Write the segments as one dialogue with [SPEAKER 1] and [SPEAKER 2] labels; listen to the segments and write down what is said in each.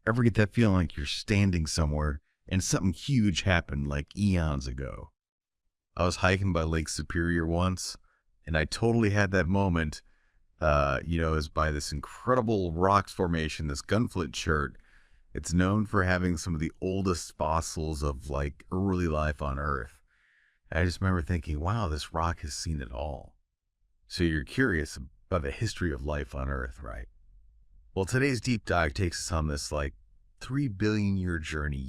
[SPEAKER 1] Ever get that feeling like you're standing somewhere and something huge happened like eons ago? I was hiking by Lake Superior once, and I totally had that moment. Is by this incredible rock formation, this Gunflint chert. It's known for having some of the oldest fossils of like early life on Earth. And I just remember thinking, wow, this rock has seen it all. So you're curious about the history of life on Earth, right? Well, today's deep dive takes us on this like 3 billion year journey,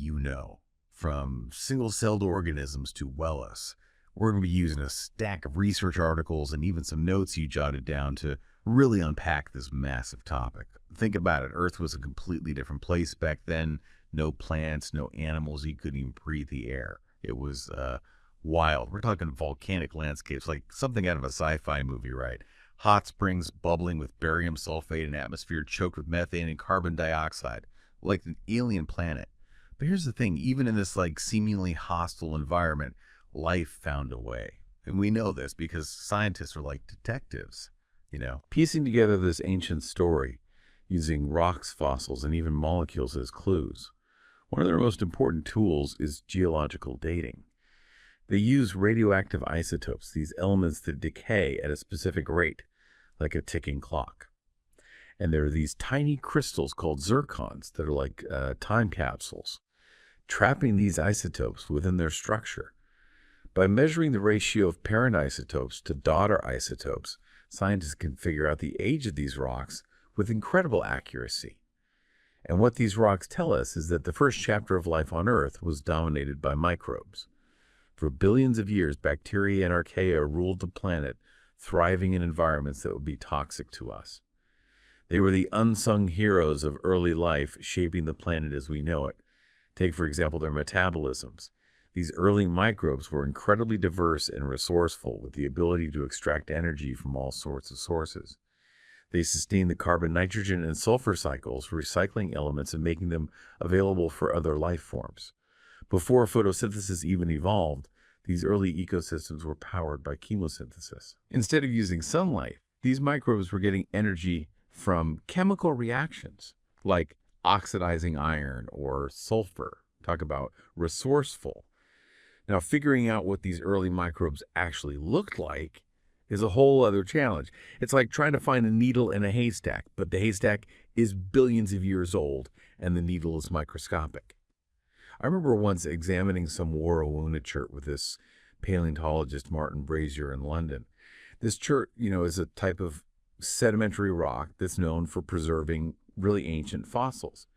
[SPEAKER 1] from single celled organisms to wellness. We're going to be using a stack of research articles and even some notes you jotted down to really unpack this massive topic. Think about it. Earth was a completely different place back then. No plants, no animals. You couldn't even breathe the air. It was wild. We're talking volcanic landscapes, like something out of a sci-fi movie, right? Hot springs bubbling with barium sulfate, an atmosphere choked with methane and carbon dioxide, like an alien planet. But here's the thing, even in this like seemingly hostile environment, life found a way. And we know this because scientists are like detectives, piecing together this ancient story using rocks, fossils, and even molecules as clues. One of their most important tools is geological dating. They use radioactive isotopes, these elements that decay at a specific rate, like a ticking clock. And there are these tiny crystals called zircons that are like time capsules, trapping these isotopes within their structure. By measuring the ratio of parent isotopes to daughter isotopes, scientists can figure out the age of these rocks with incredible accuracy. And what these rocks tell us is that the first chapter of life on Earth was dominated by microbes. For billions of years, bacteria and archaea ruled the planet, thriving in environments that would be toxic to us. They were the unsung heroes of early life, shaping the planet as we know it. Take, for example, their metabolisms. These early microbes were incredibly diverse and resourceful, with the ability to extract energy from all sorts of sources. They sustained the carbon, nitrogen, and sulfur cycles, recycling elements and making them available for other life forms. Before photosynthesis even evolved, these early ecosystems were powered by chemosynthesis. Instead of using sunlight, these microbes were getting energy from chemical reactions, like oxidizing iron or sulfur. Talk about resourceful. Now, figuring out what these early microbes actually looked like is a whole other challenge. It's like trying to find a needle in a haystack, but the haystack is billions of years old and the needle is microscopic. I remember once examining some Warrawona chert with this paleontologist, Martin Brazier, in London. This chert, is a type of sedimentary rock that's known for preserving really ancient fossils.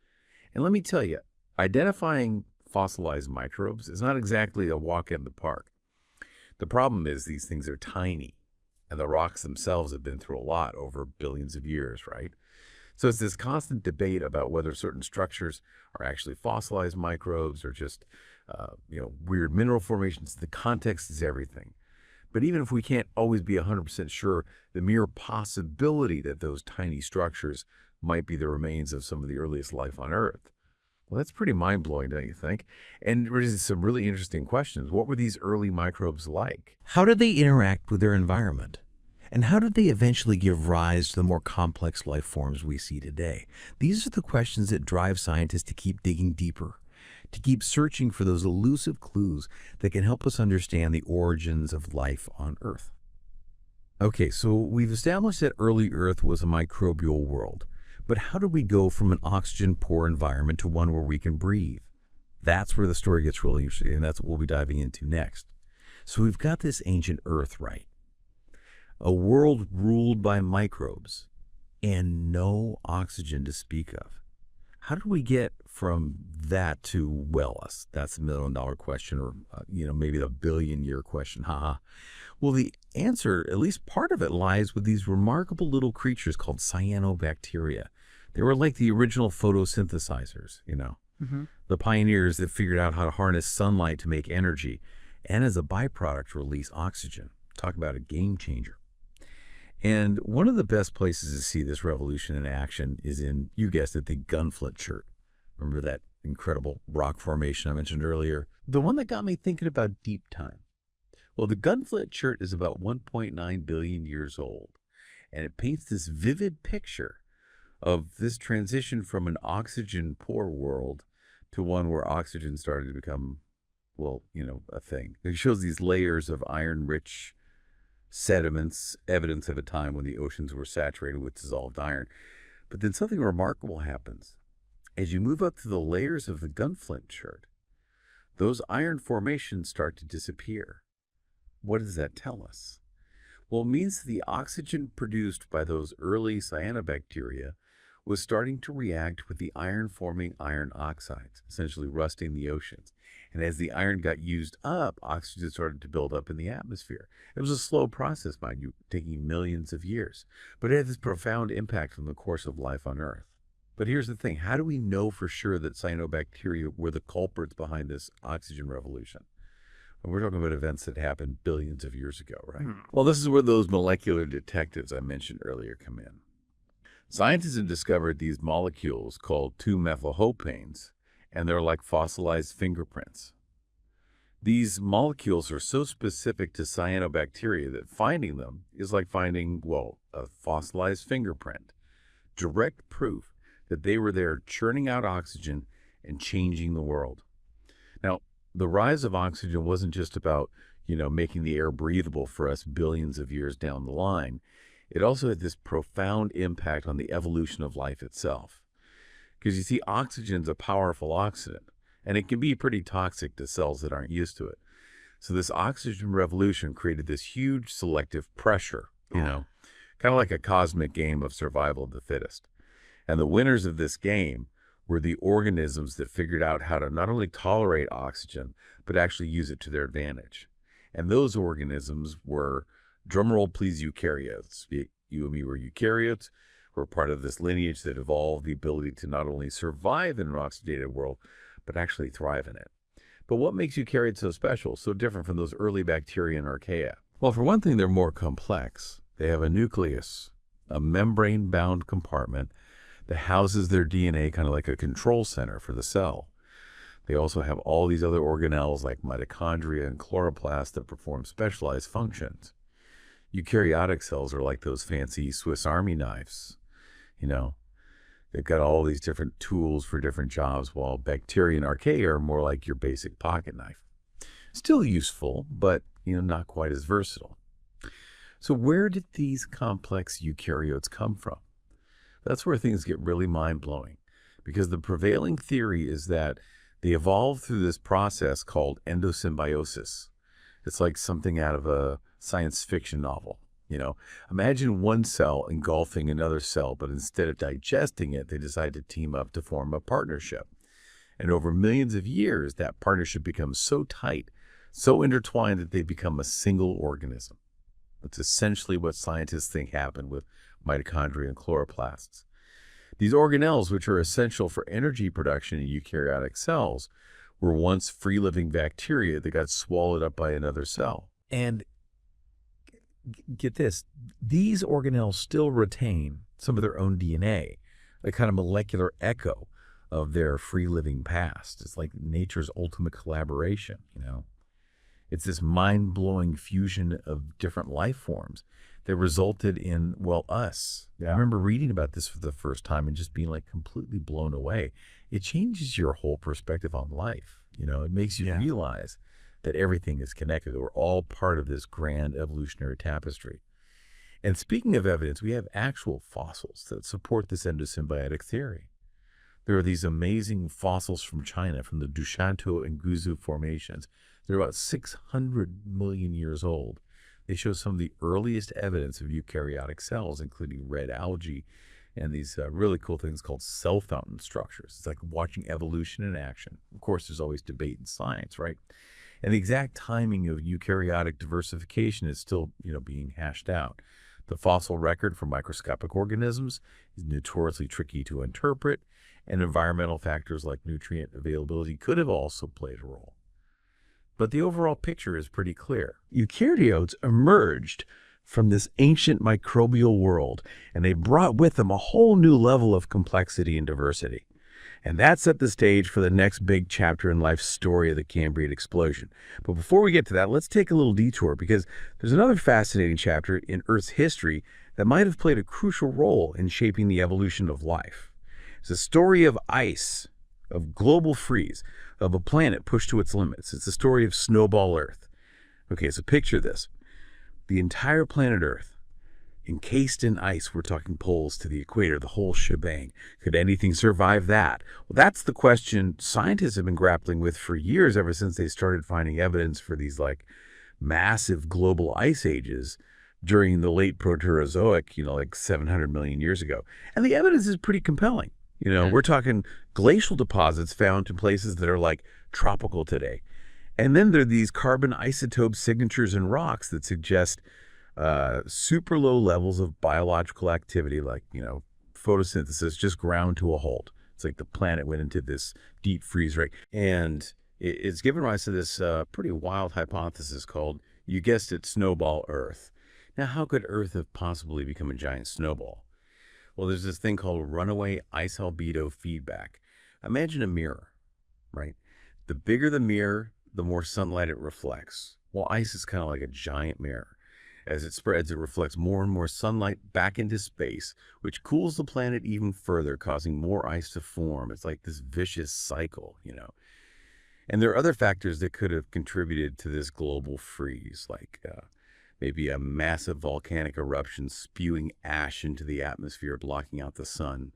[SPEAKER 1] And let me tell you, identifying fossilized microbes is not exactly a walk in the park. The problem is these things are tiny, and the rocks themselves have been through a lot over billions of years, right? So it's this constant debate about whether certain structures are actually fossilized microbes or just, weird mineral formations. The context is everything. But even if we can't always be 100% sure, the mere possibility that those tiny structures might be the remains of some of the earliest life on Earth, well, that's pretty mind-blowing, don't you think? And raises some really interesting questions. What were these early microbes like?
[SPEAKER 2] How did they interact with their environment? And how did they eventually give rise to the more complex life forms we see today? These are the questions that drive scientists to keep digging deeper, to keep searching for those elusive clues that can help us understand the origins of life on Earth. Okay, so we've established that early Earth was a microbial world. But how did we go from an oxygen-poor environment to one where we can breathe? That's where the story gets really interesting, and that's what we'll be diving into next. So we've got this ancient Earth, right? A world ruled by microbes and no oxygen to speak of. How did we get from that to wellness? That's the $1 million question, or maybe the billion-year question. Well, the answer, at least part of it, lies with these remarkable little creatures called cyanobacteria. They were like the original photosynthesizers, the pioneers that figured out how to harness sunlight to make energy, and as a byproduct, release oxygen. Talk about a game changer. And one of the best places to see this revolution in action is in, you guessed it, the Gunflint chert. Remember that incredible rock formation I mentioned earlier? The one that got me thinking about deep time. Well, the Gunflint chert is about 1.9 billion years old, and it paints this vivid picture
[SPEAKER 1] of this transition from an oxygen-poor world to one where oxygen started to become, well, a thing. It shows these layers of iron-rich sediments, evidence of a time when the oceans were saturated with dissolved iron. But then something remarkable happens. As you move up to the layers of the gunflint chert, those iron formations start to disappear. What does that tell us? Well, it means the oxygen produced by those early cyanobacteria was starting to react with the iron-forming iron oxides, essentially rusting the oceans. And as the iron got used up, oxygen started to build up in the atmosphere. It was a slow process, mind you, taking millions of years, but it had this profound impact on the course of life on Earth. But here's the thing. How do we know for sure that cyanobacteria were the culprits behind this oxygen revolution? And we're talking about events that happened billions of years ago, right? Well, this is where those molecular detectives I mentioned earlier come in. Scientists have discovered these molecules called 2-methylhopanes, and they're like fossilized fingerprints. These molecules are so specific to cyanobacteria that finding them is like finding, well, a fossilized fingerprint. Direct proof that they were there churning out oxygen and changing the world. Now, the rise of oxygen wasn't just about, making the air breathable for us billions of years down the line. It also had this profound impact on the evolution of life itself. Because you see, oxygen's a powerful oxidant, and it can be pretty toxic to cells that aren't used to it. So this oxygen revolution created this huge selective pressure, kind of like a cosmic game of survival of the fittest. And the winners of this game were the organisms that figured out how to not only tolerate oxygen, but actually use it to their advantage. And those organisms were, drumroll please, eukaryotes. You and me were eukaryotes. We're part of this lineage that evolved the ability to not only survive in an oxidated world, but actually thrive in it. But what makes eukaryotes so special, so different from those early bacteria and archaea? Well, for one thing, they're more complex. They have a nucleus, a membrane-bound compartment that houses their DNA, kind of like a control center for the cell. They also have all these other organelles like mitochondria and chloroplasts that perform specialized functions. Eukaryotic cells are like those fancy Swiss Army knives. They've got all these different tools for different jobs, while bacteria and archaea are more like your basic pocket knife. Still useful, but not quite as versatile. So where did these complex eukaryotes come from? That's where things get really mind-blowing, because the prevailing theory is that they evolved through this process called endosymbiosis. It's like something out of a science fiction novel. Imagine one cell engulfing another cell, but instead of digesting it, they decide to team up to form a partnership. And over millions of years, that partnership becomes so tight, so intertwined that they become a single organism. That's essentially what scientists think happened with mitochondria and chloroplasts. These organelles, which are essential for energy production in eukaryotic cells, were once free-living bacteria that got swallowed up by another cell.
[SPEAKER 2] And get this, these organelles still retain some of their own DNA, a kind of molecular echo of their free-living past. It's like nature's ultimate collaboration, It's this mind-blowing fusion of different life forms that resulted in, us.
[SPEAKER 1] Yeah.
[SPEAKER 2] I remember reading about this for the first time and just being like completely blown away. It changes your whole perspective on life. It makes you realize that everything is connected. We're all part of this grand evolutionary tapestry. And speaking of evidence, we have actual fossils that support this endosymbiotic theory. There are these amazing fossils from China, from the Dushantou and Guizhou formations. They're about 600 million years old. They show some of the earliest evidence of eukaryotic cells, including red algae and these really cool things called cell fountain structures. It's like watching evolution in action. Of course, there's always debate in science, right? And the exact timing of eukaryotic diversification is still, being hashed out. The fossil record for microscopic organisms is notoriously tricky to interpret, and environmental factors like nutrient availability could have also played a role. But the overall picture is pretty clear. Eukaryotes emerged from this ancient microbial world, and they brought with them a whole new level of complexity and diversity. And that set the stage for the next big chapter in life's story of the Cambrian explosion. But before we get to that, let's take a little detour, because there's another fascinating chapter in Earth's history that might have played a crucial role in shaping the evolution of life. It's a story of ice, of global freeze, of a planet pushed to its limits. It's a story of snowball Earth. Okay, so picture this. The entire planet Earth, encased in ice, we're talking poles to the equator, the whole shebang. Could anything survive that? Well, that's the question scientists have been grappling with for years, ever since they started finding evidence for these like massive global ice ages during the late Proterozoic, like 700 million years ago. And the evidence is pretty compelling. We're talking glacial deposits found in places that are like tropical today. And then there are these carbon isotope signatures in rocks that suggest super low levels of biological activity, like, photosynthesis, just ground to a halt. It's like the planet went into this deep freeze, right? And it's given rise to this pretty wild hypothesis called, you guessed it, snowball Earth. Now, how could Earth have possibly become a giant snowball? Well, there's this thing called runaway ice albedo feedback. Imagine a mirror, right? The bigger the mirror, the more sunlight it reflects. Well, ice is kind of like a giant mirror. As it spreads, it reflects more and more sunlight back into space, which cools the planet even further, causing more ice to form. It's like this vicious cycle. And there are other factors that could have contributed to this global freeze, like maybe a massive volcanic eruption spewing ash into the atmosphere, blocking out the sun,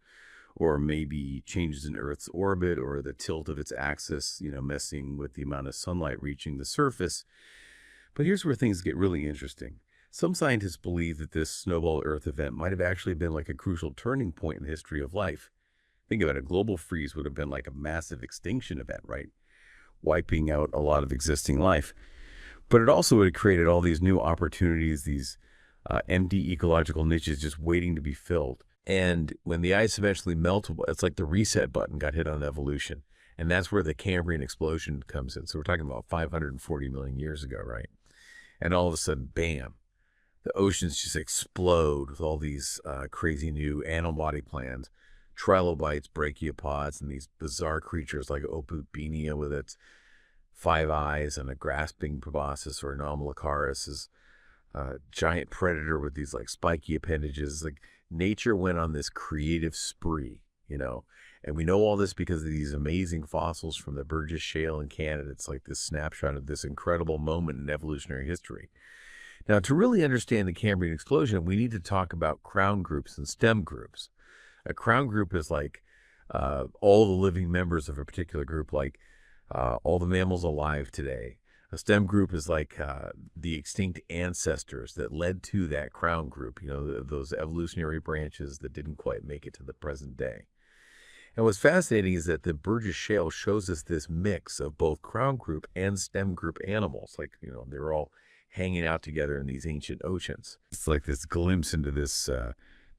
[SPEAKER 2] or maybe changes in Earth's orbit or the tilt of its axis, messing with the amount of sunlight reaching the surface. But here's where things get really interesting. Some scientists believe that this snowball Earth event might have actually been like a crucial turning point in the history of life. Think about it, a global freeze would have been like a massive extinction event, right? Wiping out a lot of existing life. But it also would have created all these new opportunities, these empty ecological niches just waiting to be filled. And when the ice eventually melted, it's like the reset button got hit on evolution. And that's where the Cambrian explosion comes in. So we're talking about 540 million years ago, right? And all of a sudden, bam, the oceans just explode with all these crazy new animal body plans, trilobites, brachiopods, and these bizarre creatures like Opubenia with its 5 eyes, and a grasping proboscis, or Anomalocaris is a giant predator with these like spiky appendages. Like, nature went on this creative spree, and we know all this because of these amazing fossils from the Burgess Shale in Canada. It's like this snapshot of this incredible moment in evolutionary history. Now, to really understand the Cambrian explosion, we need to talk about crown groups and stem groups. A crown group is like all the living members of a particular group, like all the mammals alive today. A stem group is like the extinct ancestors that led to that crown group, those evolutionary branches that didn't quite make it to the present day. And what's fascinating is that the Burgess Shale shows us this mix of both crown group and stem group animals. Like, they're all hanging out together in these ancient oceans. It's like this glimpse into this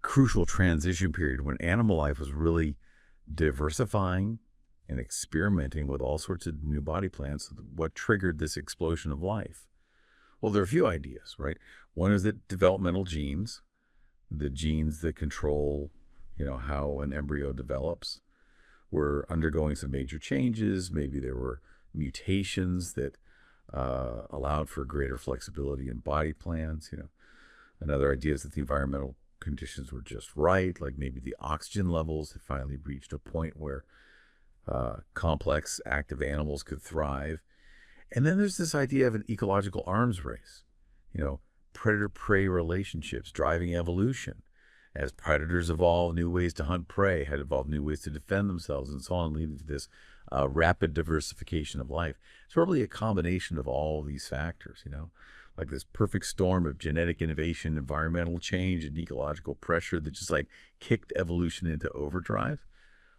[SPEAKER 2] crucial transition period when animal life was really diversifying and experimenting with all sorts of new body plans. What triggered this explosion of life? Well, there are a few ideas, right? One is that developmental genes, the genes that control, how an embryo develops, were undergoing some major changes. Maybe there were mutations that allowed for greater flexibility in body plans. Another idea is that the environmental conditions were just right, like maybe the oxygen levels had finally reached a point where complex active animals could thrive. And then there's this idea of an ecological arms race, predator-prey relationships driving evolution. As predators evolved, new ways to hunt prey had evolved new ways to defend themselves, and so on, leading to this rapid diversification of life. It's probably a combination of all these factors, like this perfect storm of genetic innovation, environmental change, and ecological pressure that just like kicked evolution into overdrive.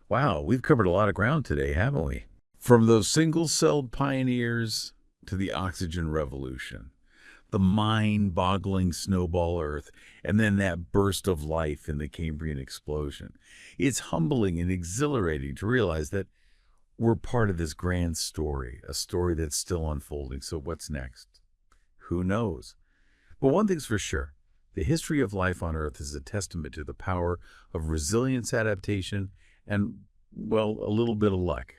[SPEAKER 2] Wow, we've covered a lot of ground today, haven't we? From those single-celled pioneers to the oxygen revolution, the mind-boggling snowball Earth, and then that burst of life in the Cambrian explosion. It's humbling and exhilarating to realize that we're part of this grand story, a story that's still unfolding. So what's next? Who knows? But one thing's for sure, the history of life on Earth is a testament to the power of resilience, adaptation, and, well, a little bit of luck.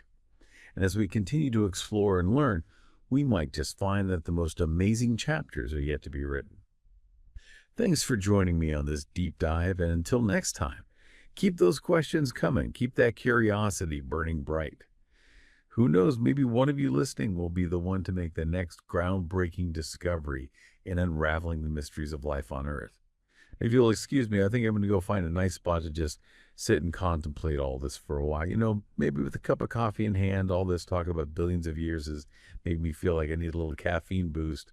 [SPEAKER 2] And as we continue to explore and learn, we might just find that the most amazing chapters are yet to be written. Thanks for joining me on this deep dive, and until next time, keep those questions coming. Keep that curiosity burning bright. Who knows, maybe one of you listening will be the one to make the next groundbreaking discovery in unraveling the mysteries of life on Earth. If you'll excuse me, I think I'm going to go find a nice spot to just sit and contemplate all this for a while. Maybe with a cup of coffee in hand. All this talk about billions of years has made me feel like I need a little caffeine boost.